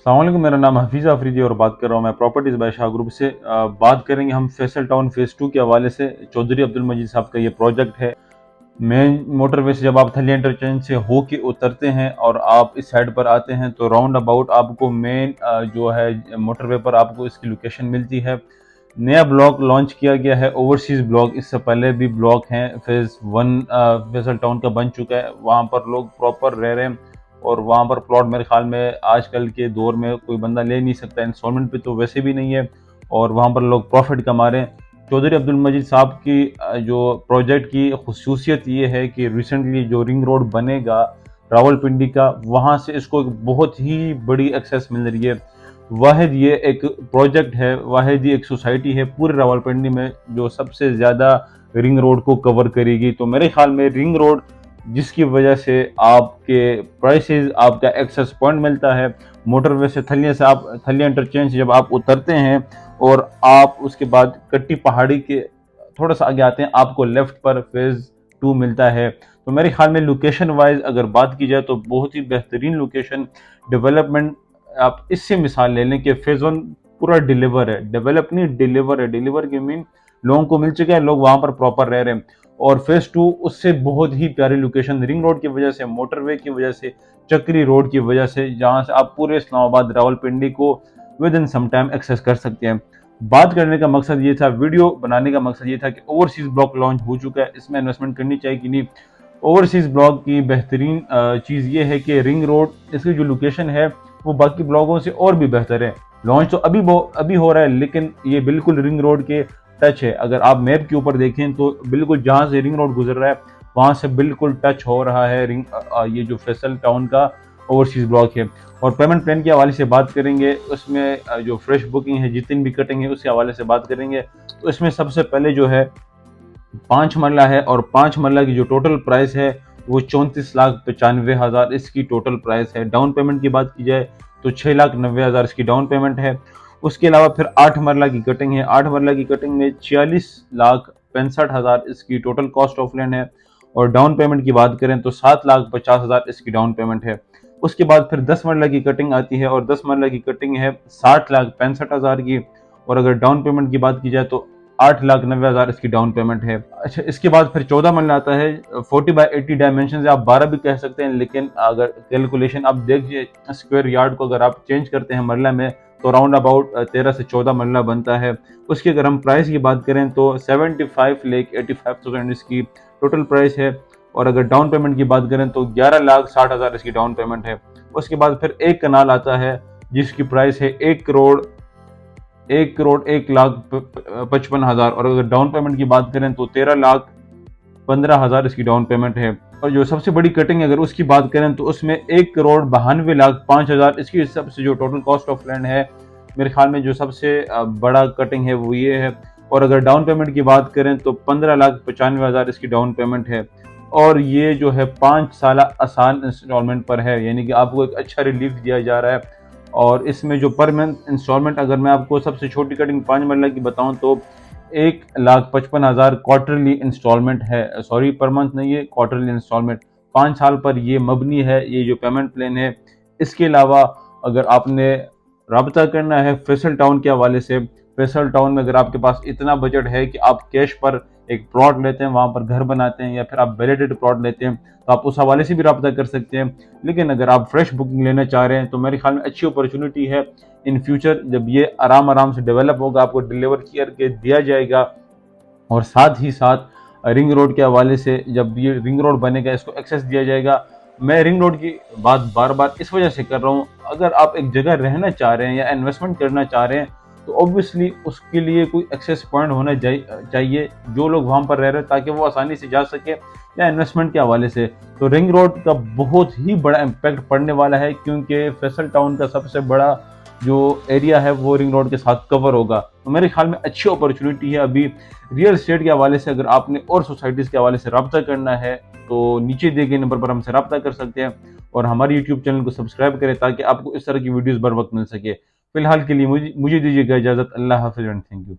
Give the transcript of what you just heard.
अस्सलाम वालेकुम, मेरा नाम हफीज़ अफरीदी और बात कर रहा हूँ मैं प्रॉपर्टीज़ बाय शाह ग्रुप से। बात करेंगे हम फैसल टाउन फेज़ 2 के हवाले से। चौधरी अब्दुल मजीद साहब का ये प्रोजेक्ट है। मेन मोटरवे से जब आप थली इंटरचेंज से होके उतरते हैं और आप इस साइड पर आते हैं तो राउंड अबाउट आपको मेन जो है मोटरवे पर आपको इसकी लोकेशन मिलती है। नया ब्लॉक लॉन्च किया गया है, ओवरसीज़ ब्लॉक। इससे पहले भी ब्लॉक हैं, फेज़ 1 फैसल टाउन का बन चुका है, वहाँ पर लोग प्रॉपर रह रहे हैं और वहाँ पर प्लॉट मेरे ख्याल में आजकल के दौर में कोई बंदा ले नहीं सकता, इंस्टॉलमेंट पे तो वैसे भी नहीं है और वहाँ पर लोग प्रॉफिट कमा रहे हैं। चौधरी अब्दुल मजीद साहब की जो प्रोजेक्ट की खसूसियत ये है कि रिसेंटली जो रिंग रोड बनेगा रावलपिंडी का, वहाँ से इसको एक बहुत ही बड़ी एक्सेस मिल रही है। वाहिद ये एक प्रोजेक्ट है, वाहिद ये एक सोसाइटी है पूरे रावलपिंडी में जो सबसे ज़्यादा रिंग रोड को कवर करेगी। तो मेरे ख्याल में रिंग रोड जिसकी वजह से आपके प्राइसेस, आपका एक्सेस पॉइंट मिलता है मोटरवे से, थलिया से आप थलिया इंटरचेंज जब आप उतरते हैं और आप उसके बाद कट्टी पहाड़ी के थोड़ा सा आगे आते हैं, आपको लेफ्ट पर फेज़ 2 मिलता है। तो मेरे ख्याल में लोकेशन वाइज अगर बात की जाए तो बहुत ही बेहतरीन लोकेशन, डेवलपमेंट। आप इससे मिसाल ले लें कि फेज़ 1 पूरा डिलीवर है, डेवलप नहीं डिलीवर है। डिलीवर के मीन लोगों को मिल चुका है, लोग वहाँ पर प्रॉपर रह रहे हैं। और फेज़ 2 उससे बहुत ही प्यारी लोकेशन, रिंग रोड की वजह से, मोटरवे की वजह से, चक्री रोड की वजह से, जहाँ से आप पूरे इस्लामाबाद रावलपिंडी को within some time access कर सकते हैं। बात करने का मकसद ये था, वीडियो बनाने का मकसद ये था कि ओवरसीज़ ब्लॉक लॉन्च हो चुका है, इसमें इन्वेस्टमेंट करनी चाहिए कि नहीं। ओवरसीज़ ब्लॉक की बेहतरीन चीज़ ये है कि रिंग रोड, इसकी जो लोकेशन है वो बाकी ब्लॉकों से और भी बेहतर है। लॉन्च तो अभी हो रहा है, लेकिन ये बिल्कुल रिंग रोड के टच है। अगर आप मैप के ऊपर देखें तो बिल्कुल जहाँ से रिंग रोड गुजर रहा है वहाँ से बिल्कुल टच हो रहा है ये जो फैसल टाउन का ओवरसीज़ ब्लॉक है। और पेमेंट प्लान के हवाले से बात करेंगे, उसमें जो फ्रेश बुकिंग है, जितनी भी कटिंग है, उसके हवाले से बात करेंगे। तो इसमें सबसे पहले जो है 5 मरला है और 5 मरला की जो टोटल प्राइस है वो 34,95,000 इसकी टोटल प्राइस है। डाउन पेमेंट की बात की जाए तो 6,90,000 इसकी डाउन पेमेंट है। उसके अलावा फिर 8 मरला की कटिंग है, 8 मरला की कटिंग में 46,65,000 इसकी टोटल कॉस्ट ऑफ लैंड है। और डाउन पेमेंट की बात करें तो 7,50,000 इसकी डाउन पेमेंट है। उसके बाद फिर 10 मरला की कटिंग आती है और 10 मरला की कटिंग है 60,65,000 की। और अगर डाउन पेमेंट की बात की जाए तो 8,90,000 इसकी डाउन पेमेंट है। अच्छा, इसके बाद फिर 14 मरला आता है, 40/80 डायमेंशन से, आप 12 भी कह सकते हैं, लेकिन अगर कैलकुलेशन आप देखिए स्क्वायर यार्ड को अगर आप चेंज करते हैं मरला में तो राउंड अबाउट 13 से 14 मरला बनता है। उसकी अगर हम प्राइस की बात करें तो 75,85,000 इसकी टोटल प्राइस है। और अगर डाउन पेमेंट की बात करें तो 11,60,000 इसकी डाउन पेमेंट है। उसके बाद फिर एक कनाल आता है जिसकी प्राइस है 1,01,55,000 और अगर डाउन पेमेंट की बात करें तो 13,15,000 इसकी डाउन पेमेंट है। और जो सबसे बड़ी कटिंग अगर उसकी बात करें तो उसमें 1,92,05,000 इसकी सबसे जो टोटल कॉस्ट ऑफ लैंड है, मेरे ख्याल में जो सबसे बड़ा कटिंग है वो ये है। और अगर डाउन पेमेंट की बात करें तो 15,95,000 इसकी डाउन पेमेंट है। और ये जो है 5 साल आसान इंस्टॉलमेंट पर है, यानी कि आपको एक अच्छा रिलीफ दिया जा रहा है। और इसमें जो पर मंथ इंस्टॉलमेंट, अगर मैं आपको सबसे छोटी कटिंग 5 मरला की बताऊं तो 1,55,000 क्वार्टरली इंस्टॉलमेंट है। सॉरी, पर मंथ नहीं है, क्वार्टरली इंस्टॉलमेंट। 5 साल पर ये मबनी है, ये जो पेमेंट प्लान है। इसके अलावा अगर आपने रब्ता करना है फैसल टाउन के हवाले से, फैसल टाउन में अगर आपके पास इतना बजट है कि आप कैश पर एक प्लॉट लेते हैं, वहाँ पर घर बनाते हैं, या फिर आप वैलिडेटेड प्लॉट लेते हैं, तो आप उस हवाले से भी रब्ता कर सकते हैं। लेकिन अगर आप फ्रेश बुकिंग लेना चाह रहे हैं तो मेरे ख्याल में अच्छी अपॉर्चुनिटी है। इन फ्यूचर जब ये आराम आराम से डेवलप होगा, आपको डिलीवर करके दिया जाएगा। और साथ ही साथ रिंग रोड के हवाले से जब ये रिंग रोड बनेगा, इसको एक्सेस दिया जाएगा। मैं रिंग रोड की बात बार बार इस वजह से कर रहा हूँ, अगर आप एक जगह रहना चाह रहे हैं या इन्वेस्टमेंट करना चाह रहे हैं तो ऑब्वियसली उसके लिए कोई एक्सेस पॉइंट होना चाहिए जो लोग वहाँ पर रह रहे हैं, ताकि वो आसानी से जा सके, या इन्वेस्टमेंट के हवाले से। तो रिंग रोड का बहुत ही बड़ा इम्पैक्ट पड़ने वाला है, क्योंकि फैसल टाउन का सबसे बड़ा जो एरिया है वो रिंग रोड के साथ कवर होगा। तो मेरे ख्याल में अच्छी अपॉर्चुनिटी है अभी रियल एस्टेट के हवाले से। अगर आपने और सोसाइटीज़ के हवाले से रब्ता करना है तो नीचे दिए गए नंबर पर हमसे रब्ता कर सकते हैं और हमारे यूट्यूब चैनल को सब्सक्राइब करें ताकि आपको इस तरह की वीडियोज़ बर वक्त मिल सके। फिलहाल के लिए मुझे दीजिएगा इजाज़त। अल्लाह हाफ़िज़ एंड थैंक यू।